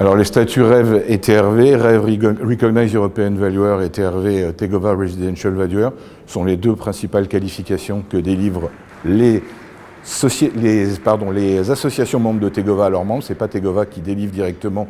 Alors les statuts REV et TRV, REV Recognized European Valuer et TRV Tegova Residential Valuer, sont les deux principales qualifications que délivrent les associations membres de Tegova à leurs membres. Ce n'est pas Tegova qui délivre directement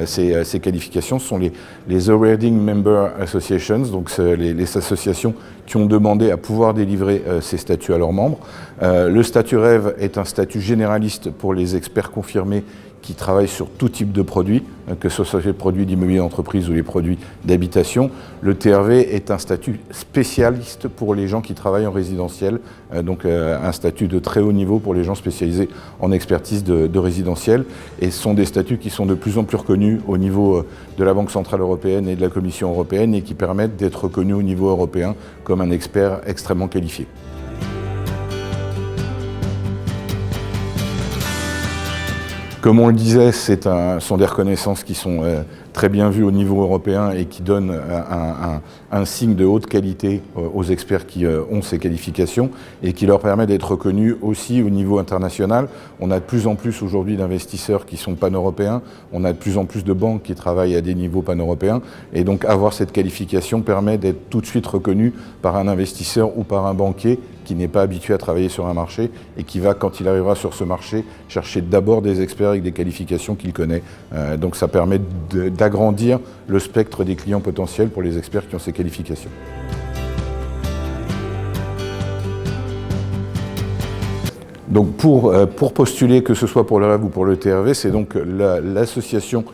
ces qualifications, ce sont les Awarding Member Associations, donc les associations qui ont demandé à pouvoir délivrer ces statuts à leurs membres. Le statut REV est un statut généraliste pour les experts confirmés qui travaillent sur tout type de produits, que ce soit les produits d'immobilier d'entreprise ou les produits d'habitation. Le TRV est un statut spécialiste pour les gens qui travaillent en résidentiel, donc un statut de très haut niveau pour les gens spécialisés en expertise de résidentiel. Et ce sont des statuts qui sont de plus en plus reconnus au niveau de la Banque Centrale Européenne et de la Commission Européenne et qui permettent d'être reconnus au niveau européen comme un expert extrêmement qualifié. Comme on le disait, ce sont des reconnaissances qui sont très bien vues au niveau européen et qui donnent un signe de haute qualité aux experts qui ont ces qualifications et qui leur permet d'être reconnus aussi au niveau international. On a de plus en plus aujourd'hui d'investisseurs qui sont pan-européens, on a de plus en plus de banques qui travaillent à des niveaux pan-européens et donc avoir cette qualification permet d'être tout de suite reconnu par un investisseur ou par un banquier qui n'est pas habitué à travailler sur un marché et qui va, quand il arrivera sur ce marché, chercher d'abord des experts avec des qualifications qu'il connaît. Donc ça permet d'agrandir le spectre des clients potentiels pour les experts qui ont ces qualifications. Donc pour postuler, que ce soit pour le REV ou pour le TRV, c'est donc l'association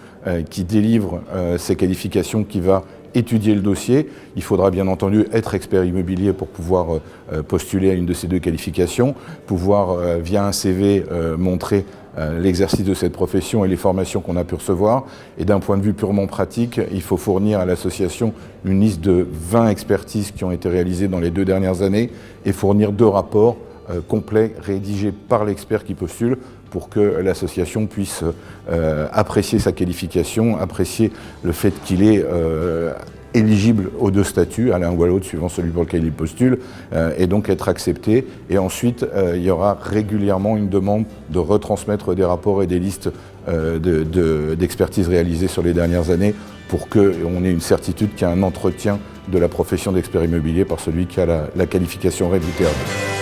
qui délivre ces qualifications qui va étudier le dossier. Il faudra bien entendu être expert immobilier pour pouvoir postuler à une de ces deux qualifications, pouvoir via un CV montrer l'exercice de cette profession et les formations qu'on a pu recevoir. Et d'un point de vue purement pratique, il faut fournir à l'association une liste de 20 expertises qui ont été réalisées dans les 2 dernières années et fournir 2 rapports complets rédigés par l'expert qui postule pour que l'association puisse apprécier sa qualification, apprécier le fait qu'il est éligible aux 2 statuts, à l'un ou à l'autre suivant celui pour lequel il postule, et donc être accepté. Et ensuite, il y aura régulièrement une demande de retransmettre des rapports et des listes d'expertise réalisées sur les dernières années pour qu'on ait une certitude qu'il y a un entretien de la profession d'expert immobilier par celui qui a la qualification REV du TRV.